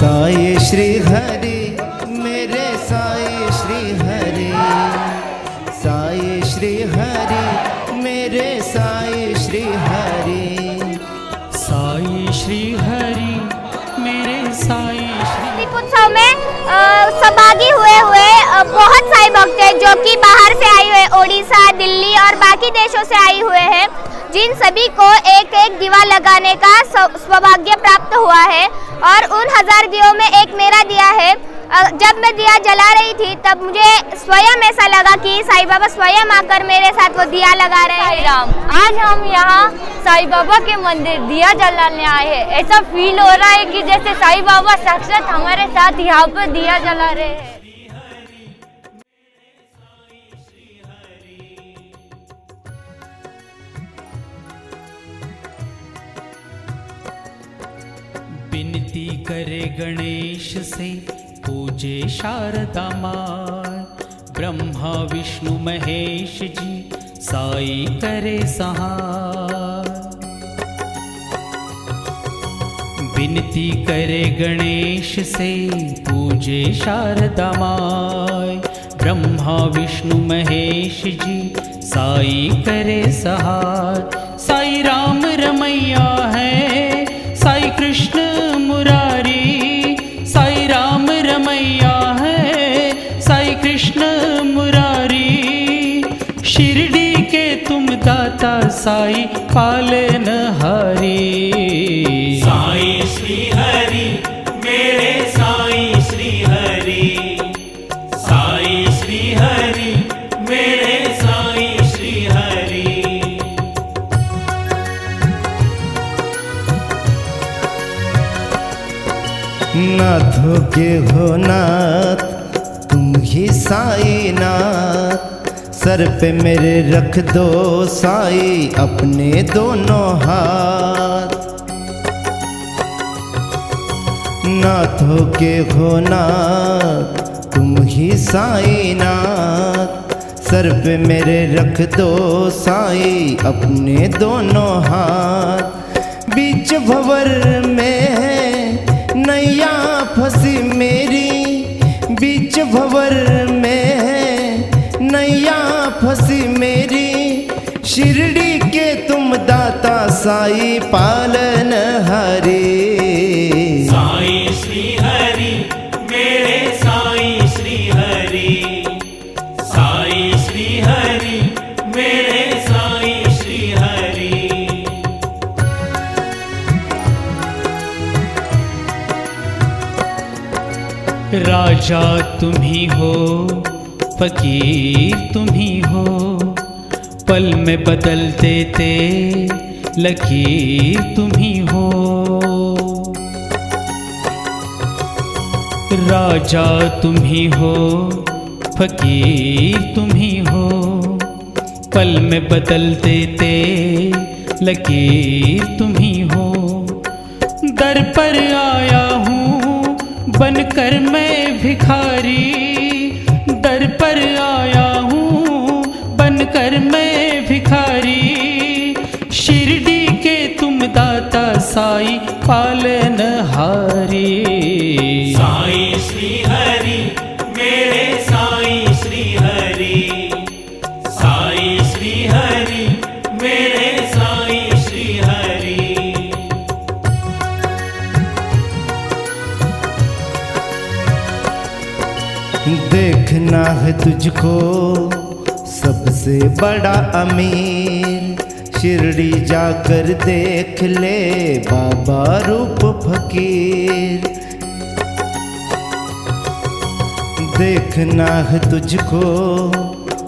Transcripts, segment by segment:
साई श्री हरि मेरे साई श्री हरि, साई श्री हरि मेरे साई श्री हरि, साई श्री हरि मेरे साई श्री। दीपोत्सव में सहभागी हुए बहुत सारे भक्त हैं जो कि बाहर से आए हुए, ओडिशा, दिल्ली और बाकी देशों से आए हुए हैं, जिन सभी को एक एक दीवा लगाने का सौभाग्य प्राप्त हुआ है। और उन 1000 दियों में एक मेरा दिया है। जब मैं दिया जला रही थी तब मुझे स्वयं ऐसा लगा कि साईं बाबा स्वयं आकर मेरे साथ वो दिया लगा रहे हैं। राम, आज हम यहाँ साईं बाबा के मंदिर दिया जलाने आए हैं। ऐसा फील हो रहा है कि जैसे साईं बाबा साक्षात हमारे साथ यहाँ पर दिया जला रहे हैं। विनती करे गणेश से पूजे शारदा माँ, ब्रह्मा विष्णु महेश जी साई करे सहाय। विनती करे गणेश से पूजे शारदा माँ, ब्रह्मा विष्णु महेश जी साई करे सहाय। साई राम रमैया है, साई कृष्ण मुरारी, साई राम रमैया है, साई कृष्ण मुरारी। शिरडी के तुम दाता साई पालनहारी, साई श्री हरि मेरे साई श्री हरि, साई श्री हरि मेरे साई श्री हरि। नाथों के हो नाथ तुम ही साई नाथ, सर पे मेरे रख दो साई अपने दोनों हाथ। नाथों के हो नाथ तुम ही साई नाथ, सर पे मेरे रख दो साई अपने दोनों हाथ। बीच भंवर में है नैया फंसी मेरी, बीच भंवर में है नैया फंसी मेरी। शिरडी के तुम दाता साई पालनहारी, साई श्री हरि मेरे साई श्री हरि, साई श्री हरि मेरे साई श्री हरि। राजा तुम ही हो, फकीर तुम ही हो, पल में बदल देते लकीर तुम ही हो। राजा तुम ही हो, फकीर तुम ही हो, पल में बदल देते लकीर तुम ही हो। दर पर आया हूँ बनकर मैं भिखारी, दर पर आया हूँ बनकर मैं भिखारी। शिरडी के तुम दाता साई पालनहारी, साई श्री हरि मेरे साई श्री हरि, साई श्री हरि मेरे साई श्री हरि। देखना है तुझको सबसे बड़ा अमीर, शिरडी जाकर देख ले बाबा रूप फकीर। देखना है तुझको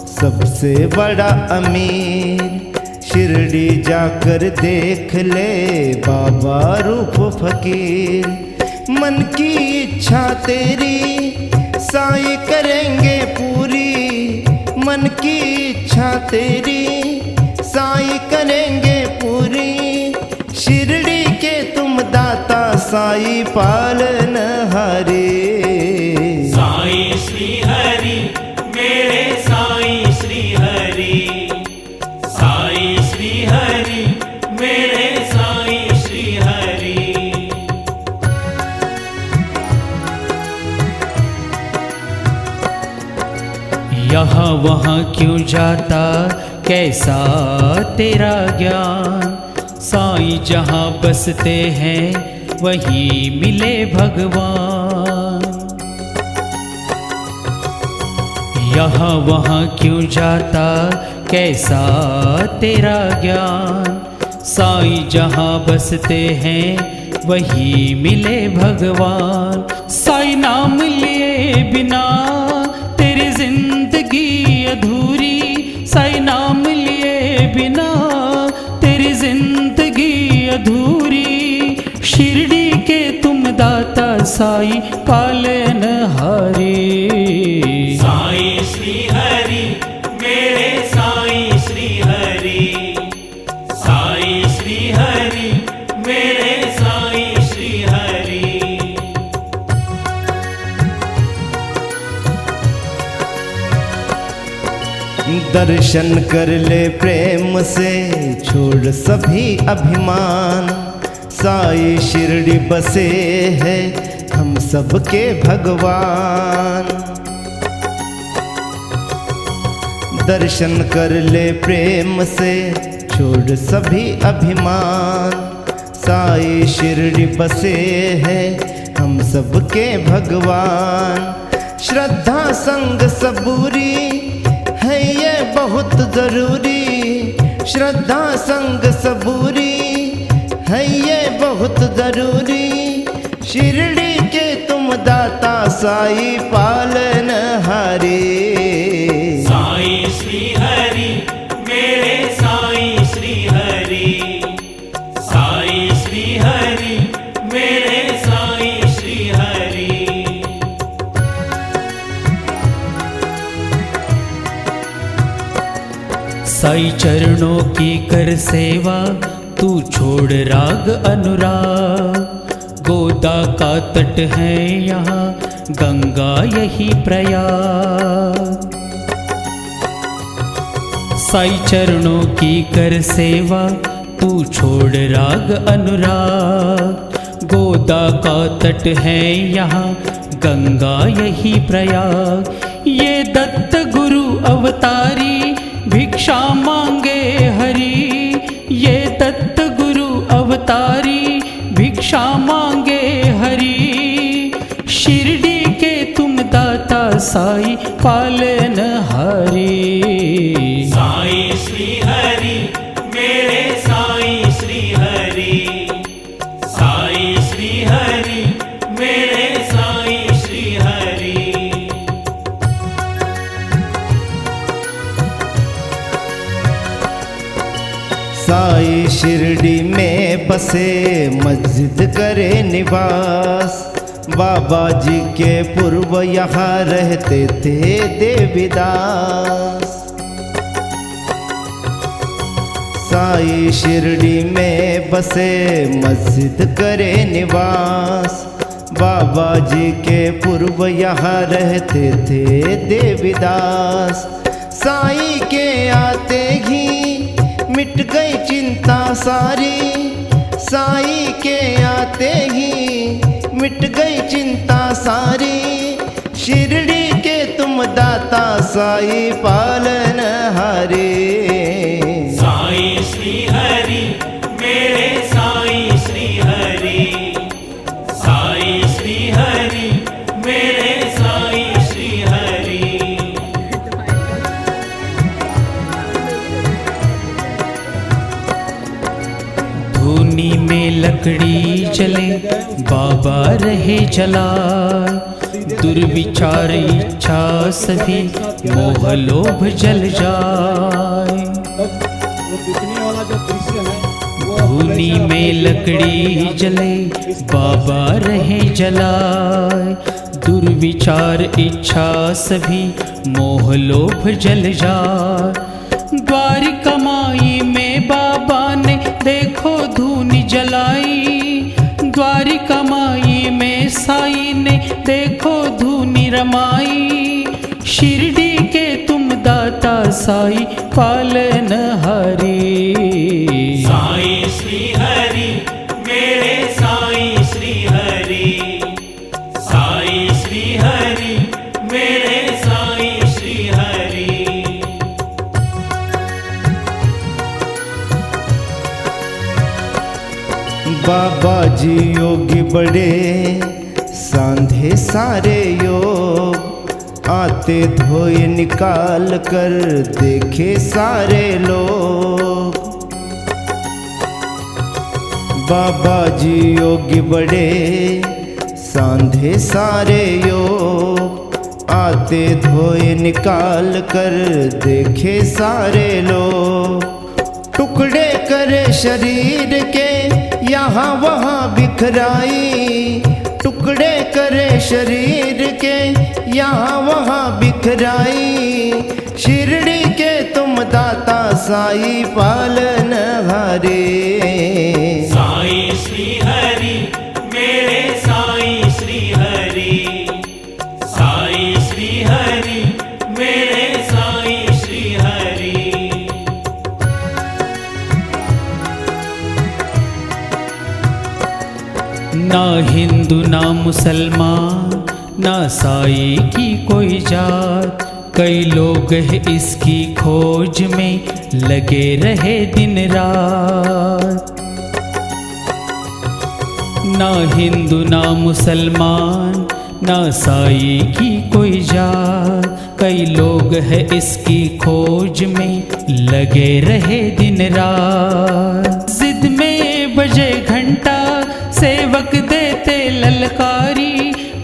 सबसे बड़ा अमीर, शिरडी जाकर देख ले बाबा रूप फकीर। मन की इच्छा तेरी साई करेंगे पूरी, मन की इच्छा तेरी साई करेंगे पूरी। शिरडी के तुम दाता साई पालनहारी, साई श्री हरि मेरे साई श्री हरि, साई श्री हरि मेरे साई श्री हरि। यहाँ वहाँ क्यों जाता कैसा तेरा ज्ञान, साईं जहाँ बसते हैं वहीं मिले भगवान। यहाँ वहाँ क्यों जाता कैसा तेरा ज्ञान, साईं जहाँ बसते हैं वहीं मिले भगवान। साईं नाम लिए बिना तेरी जिंदगी अधूरी, साईं नाम लिए बिना तेरी जिंदगी अधूरी। शिरडी के तुम दाता साईं पालनहारे। साईं श्री हरि मेरे साईं श्री हरि, साईं श्री हरि मेरे साईं श्री हरि। दर्शन कर ले प्रेम से छोड़ सभी अभिमान, साईं शिरडी बसे हैं हम सबके भगवान। दर्शन कर ले प्रेम से छोड़ सभी अभिमान, साईं शिरडी बसे हैं हम सबके भगवान। श्रद्धा संग सबूरी है ये बहुत जरूरी, श्रद्धा संग सबूरी है ये बहुत जरूरी। शिरडी के तुम दाता साईं पालनहारे। साईं श्री हरि मेरे साईं श्री हरि, साईं श्री हरि मेरे साईं श्री हरि। साईं चरणों की कर सेवा तू छोड़ राग अनुराग, गोदा का तट है यहाँ गंगा यही प्रयाग। साईं चरणों की कर सेवा तू छोड़ राग अनुराग, गोदा का तट है यहाँ गंगा यही प्रयाग। ये दत्त गुरु अवतारी भिक्षा मांगे हरि, ये दत्त गुरु अवतारी भिक्षा मांगे हरि। शिरडी के तुम दाता साईं पालनहारे। साईं श्री हरि मेरे साईं श्री हरि, साईं श्री हरि मेरे साईं श्री हरि। साईं शिरडी में बसे मस्जिद करे निवास, बाबा जी के पूर्व यहाँ रहते थे देवीदास। साईं शिरडी में बसे मस्जिद करे निवास, बाबा जी के पूर्व यहाँ रहते थे देवीदास। साईं के आते ही मिट गई चिंता सारी, साईं के आते ही मिट गई चिंता सारी। शिरडी के तुम दाता साईं पालनहारे। साईं श्री हरि मेरे साईं श्री हरि, साईं श्री हरि मेरे साईं श्री हरि। धूनी में लकड़ी जले बाबा रहे जलाए, दुर्विचार इच्छा सभी मोह लोभ जल जाए। धूनी में लकड़ी जले बाबा रहे जलाए, दुर्विचार इच्छा सभी मोह लोभ जल जाए। द्वारिका माई में बाबा ने देखो धूनी जलाई, द्वारिका माई में साईं ने देखो धूनी रमाई। शिरडी के तुम दाता साईं पालनहारे। साईं श्री हरि मेरे साईं श्री हरि, साईं श्री हरि मेरे साईं श्री हरि। जी योगी बड़े सांधे सारे योग, आते धोए निकाल कर देखे सारे लोग। बाबा जी योगी बड़े सांधे सारे योग, आते धोए निकाल कर देखे सारे लोग। टुकड़े करे शरीर के यहाँ वहाँ बिखराई, टुकड़े करे शरीर के यहाँ वहाँ बिखराई। शिरडी के तुम दाता साई पालनहारे। साई श्री हरि मेरे साई श्री हरि, साई श्री हरि मेरे साई श्री हरि। ना हिंदू ना मुसलमान ना साई की कोई जात, कई लोग हैं इसकी खोज में लगे रहे दिन रात। ना हिंदू ना मुसलमान ना साई की कोई जात, कई लोग हैं इसकी खोज में लगे रहे दिन रात। जिद में बजे घंटा सेवक देते ललकारी,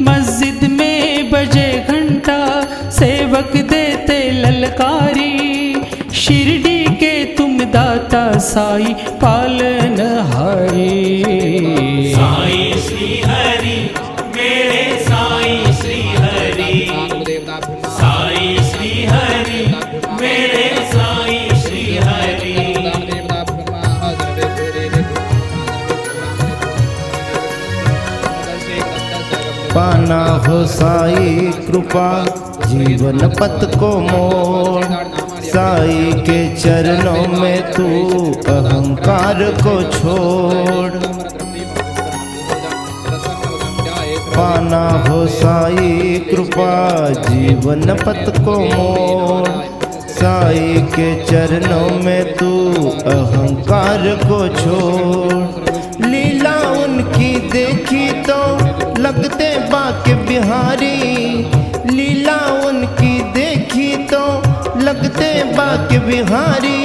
मस्जिद में बजे घंटा सेवक देते ललकारी। शिरडी के तुम दाता साई पालनहारे। साई श्री हरि मेरे साई श्री हरि, साई श्री हरि मेरे साई श्री हरि। पाना हो साई कृपा जीवन पथ को मोड़, साई के चरणों में तू अहंकार को छोड़। पाना हो साई कृपा जीवन पथ को मोड़, साई के चरणों में तू अहंकार को छोड़। लीला उनकी देखी तो लगते बाके बिहारी, लीला उनकी देखी तो लगते बाके बिहारी।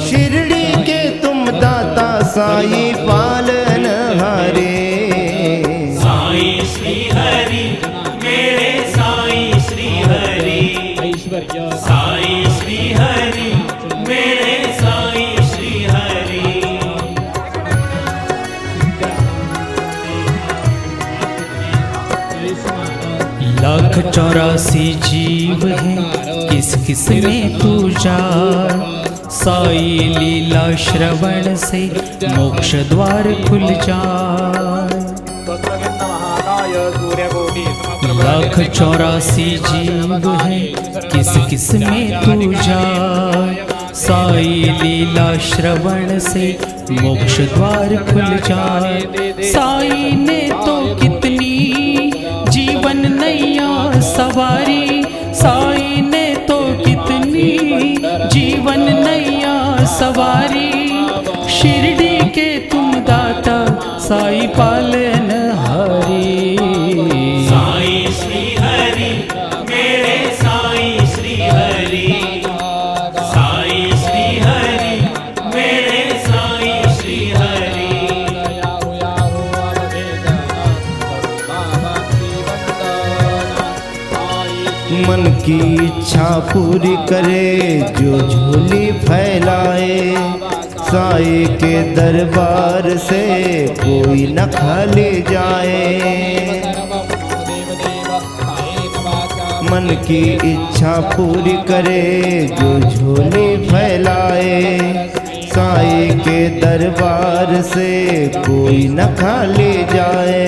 शिरडी के तुम दाता साई पालनहारे। साई श्री हरि मेरे साई श्री हरि, साई श्री हरि मेरे साई श्री हरि। लाख 84 जीव हैं किस किस में तू जान, साई लीला श्रवण से मोक्ष द्वार खुल जाए। लाख 84 जीव हैं किस किस में तू जाए, साई लीला श्रवण से मोक्ष द्वार खुल जाए। साई ने तो कितनी जीवन नैया सवारी, साई ने तो कितनी जीवन नैया सवारी। शिरडी के तुम दाता साई पालनहारे। साई श्री हरि मेरे साई श्री हरि, साई श्री हरि मेरे साई श्री हरि। मन की इच्छा पूरी करे जो झोली फैलाए, साई के दरबार से कोई न खाली जाए। मन की इच्छा पूरी करे जो झोली फैलाए, साई के दरबार से कोई न खाली जाए।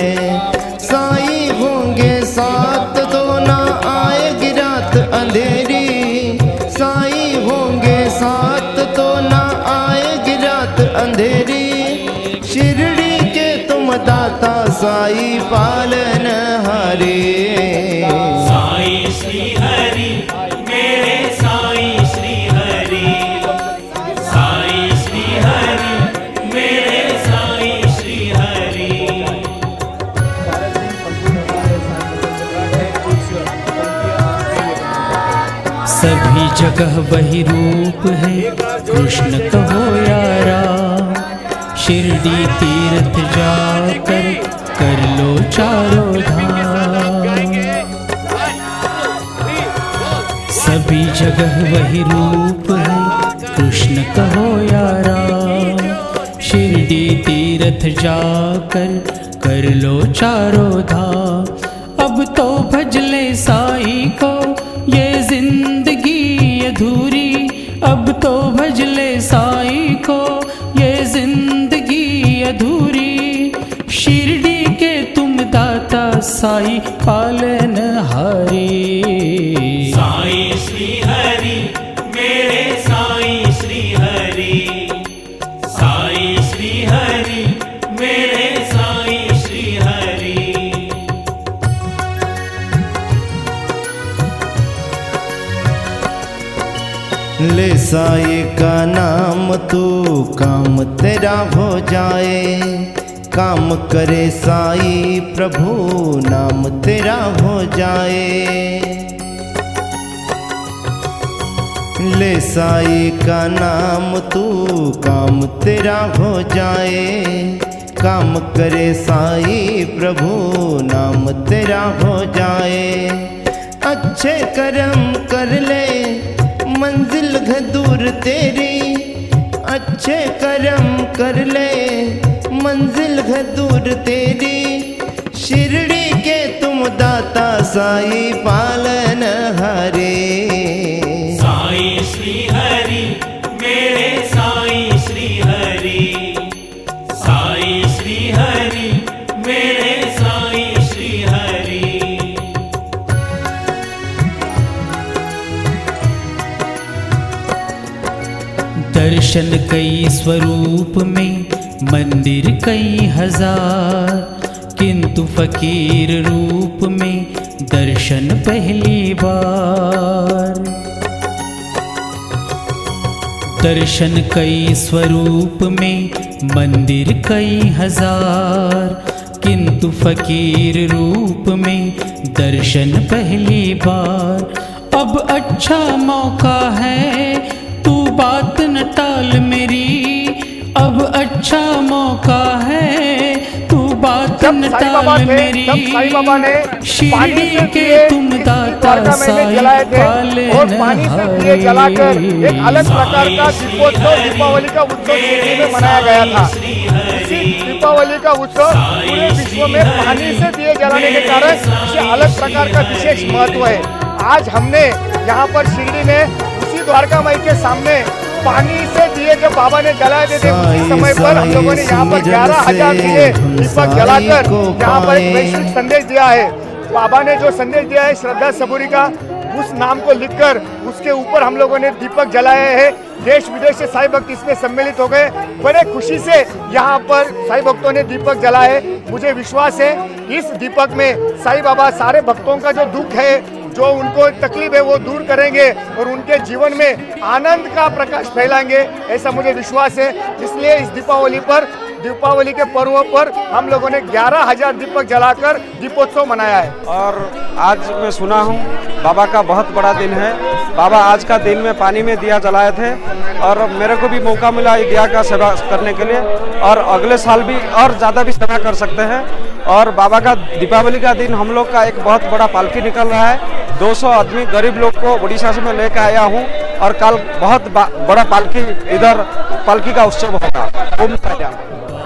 साई होंगे साथ तो ना आएगी रात अंधेरी, साई होंगे साथ तो ना आएगी रात अंधेरी। शिरडी के तुम दाता साई पालनहारे। साई श्री हरि मेरे साई श्री हरि, साई श्री हरि मेरे साई श्री हरि। सभी जगह वही रूप है कृष्ण कहो यारा, शिरडी तीर्थ जाकर कर लो चारों धाम। सभी जगह वही रूप है कृष्ण कहो यारा, शिरडी तीर्थ जाकर कर लो चारों धाम। अब तो भजले साईं को ये जिंदगी अधूरी, अब तो भजले साईं को ये जिंदगी अधूरी। शिरडी के तुम दाता साईं पालनहारी। साईं श्री हरि मेरे साईं श्री हरि, साईं श्री हरि मेरे साईं श्री हरि। ले साईं का नाम तू काम तेरा हो जाए, काम करे साईं प्रभु नाम तेरा हो जाए। ले साईं का नाम तू काम तेरा हो जाए, काम करे साईं प्रभु नाम तेरा हो जाए। अच्छे कर्म कर ले मंजिल है दूर तेरी, अच्छे कर्म कर ले मंजिल है दूर तेरी। शिरडी के तुम दाता साईं पालनहारे। साईं श्री हरि मेरे साईं श्री हरि, साईं श्री हरि मेरे साईं श्री हरि। दर्शन कई स्वरूप में मंदिर कई हजार, किंतु फकीर रूप में दर्शन पहली बार। दर्शन कई स्वरूप में मंदिर कई हजार, किंतु फकीर रूप में दर्शन पहली बार। अब अच्छा मौका है तू बात न टाल मेरी, अब अच्छा मौका है तू बात न टाल मेरी। शिरडी के तुम दाता साईं पालनहारे। जलाकर एक अलग प्रकार का दीपोत्सव दीपावली का उत्सव शिरडी में मनाया गया था। इसी दीपावली का उत्सव पूरे विश्व में पानी से दिए जलाने के कारण इसे अलग प्रकार का विशेष महत्व है। आज हमने यहाँ पर शिरडी में उसी द्वारका माई के सामने पानी से दिए जब बाबा ने जलाए थे उसी समय पर हम लोगों ने यहाँ पर 11,000 दिए दीपक जलाकर यहाँ पर एक वैश्विक संदेश दिया है। बाबा ने जो संदेश दिया है श्रद्धा सबूरी का, उस नाम को लिखकर उसके ऊपर हम लोगों ने दीपक जलाए हैं। देश विदेश से साईं भक्त इसमें सम्मिलित हो गए। बड़े खुशी से यहाँ पर साईं भक्तों ने दीपक जलाए। मुझे विश्वास है इस दीपक में साईं बाबा सारे भक्तों का जो दुख है, जो उनको तकलीफ है वो दूर करेंगे और उनके जीवन में आनंद का प्रकाश फैलाएंगे, ऐसा मुझे विश्वास है। इसलिए इस दीपावली के पर्व पर हम लोगों ने 11,000 दीपक जलाकर दीपोत्सव मनाया है। और आज मैं सुना हूँ बाबा का बहुत बड़ा दिन है। बाबा आज का दिन में पानी में दिया जलाए थे और मेरे को भी मौका मिला ये दिया का सेवा करने के लिए, और अगले साल भी और ज़्यादा भी सेवा कर सकते हैं। और बाबा का दीपावली का दिन हम लोग का एक बहुत बड़ा पालकी निकल रहा है। 200 आदमी गरीब लोग को उड़ीसा से मैं लेकर आया हूँ और कल बहुत बड़ा पालकी इधर पालकी का उत्सव होगा।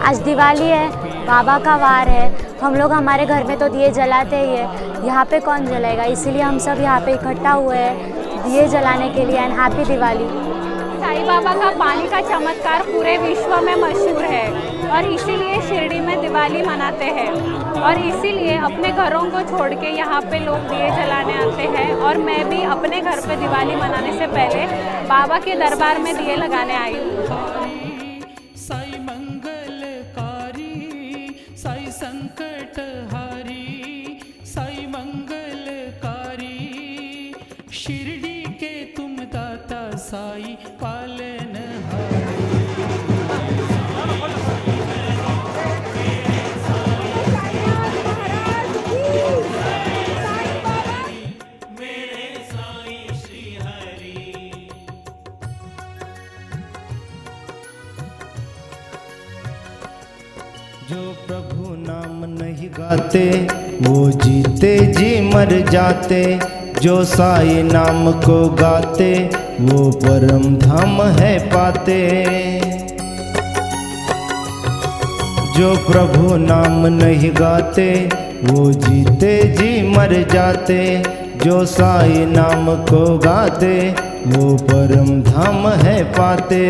आज दिवाली है, बाबा का वार है। हम लोग हमारे घर में तो दिए जलाते ही है, यहाँ पे कौन जलाएगा, इसीलिए हम सब यहाँ पे इकट्ठा हुए हैं दिए जलाने के लिए। And happy Diwali. साईं बाबा का पानी का चमत्कार पूरे विश्व में मशहूर है और इसीलिए शिरडी में दिवाली मनाते हैं और इसीलिए अपने घरों को छोड़ के यहाँ पे लोग दिए जलाने आते हैं। और मैं भी अपने घर पे दिवाली मनाने से पहले बाबा के दरबार में दिए लगाने आई हूँ। साईं मंगलकारी, साईं संकटहारी, साईं मंगलकारी। शिरडी के तुम दाता साईं पालनहारी। नहीं गाते वो जीते जी मर जाते, जो साई नाम को गाते वो परम धाम है पाते। जो प्रभु नाम नहीं गाते वो जीते जी मर जाते, जो साई नाम को गाते वो परम धाम है पाते।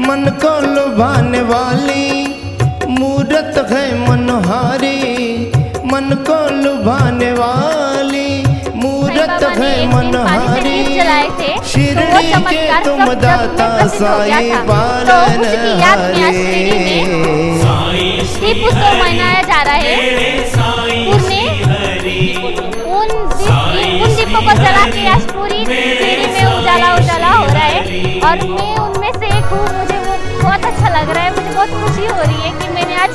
मन को लुभाने वाली मूरत है मनोहारी, मन को लुभाने वाली मूरत है मनोहारी। शिरडी के तुम दाता साई पालन हारे। दीप उत्सव मनाया जा रहा है उन दीपों को जला के आज पूरी शिरडी में उजाला उजाला हो रहा है और मैं उनमें से एक हूँ। मुझे वो बहुत अच्छा लग रहा है, मुझे बहुत खुशी हो रही है कि मैंने आज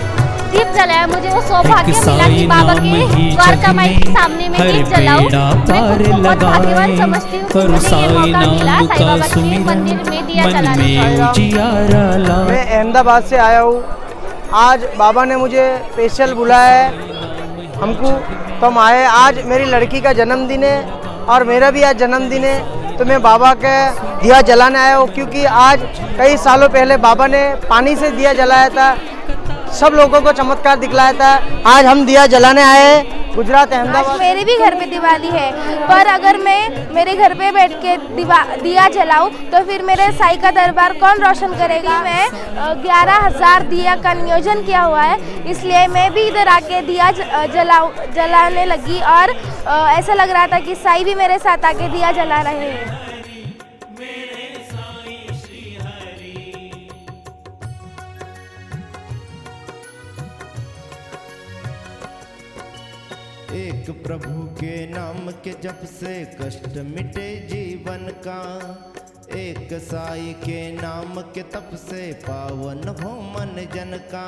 दीप जलाया। मुझे वो सौभाग्य मिला कि बाबा के द्वारका माई के सामने में दीप जलाऊं। मैं बहुत भाग्यवान समझती हूँ कि मुझे ये मौका मिला साईं बाबा के मंदिर में दिया जलाने का। मैं अहमदाबाद से आया हूँ। आज बाबा ने मुझे स्पेशल बुलाया है हमको, तो हम आए। आज मेरी लड़की का जन्मदिन है और मेरा भी आज जन्मदिन है, तो मैं बाबा का दिया जलाने आया हूँ। क्योंकि आज कई सालों पहले बाबा ने पानी से दिया जलाया था, सब लोगों को चमत्कार दिखलाया था। आज हम दिया जलाने आए हैं गुजरात अहमदाबाद। मेरे भी घर पे दिवाली है, पर अगर मैं मेरे घर पे बैठ के दिया जलाऊं तो फिर मेरे साईं का दरबार कौन रोशन करेगा। मैं 11,000 दिया का नियोजन किया हुआ है, इसलिए मैं भी इधर आके दिया जलाने लगी और ऐसा लग रहा था कि साईं भी मेरे साथ आके दिया जला रहे हैं। एक प्रभु के नाम के जप से कष्ट मिटे जीवन का, एक साई के नाम के तप से पावन हो मन जन का।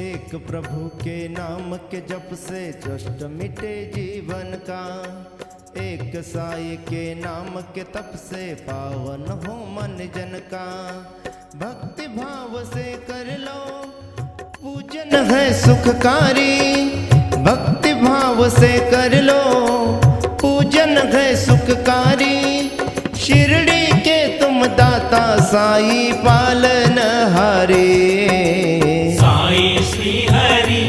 एक प्रभु के नाम के जप से कष्ट मिटे जीवन का, एक साई के नाम के तप से पावन हो मन जन का। भक्ति भाव से कर लो पूजन है सुखकारी, भक्ति भाव से कर लो पूजन है सुखकारी। शिरडी के तुम दाता साई पालन हारे। साई श्री हरि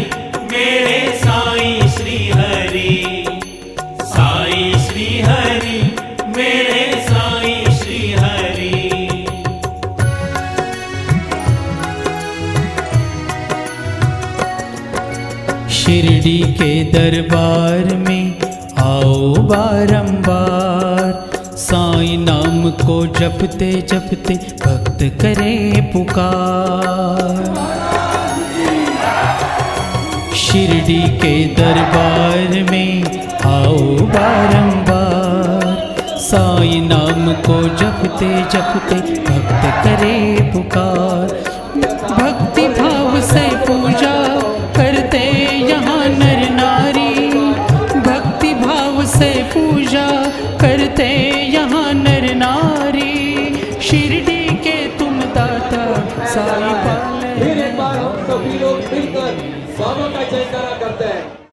मेरे साई श्री हरि, साई श्री हरि मेरे साई श्री हरि। शिरडी के दरबार में आओ बारंबार, साईं नाम को जपते जपते भक्त करे पुकार। शिरडी के दरबार में आओ बारंबार, साईं नाम को जपते जपते भक्त करे पुकार।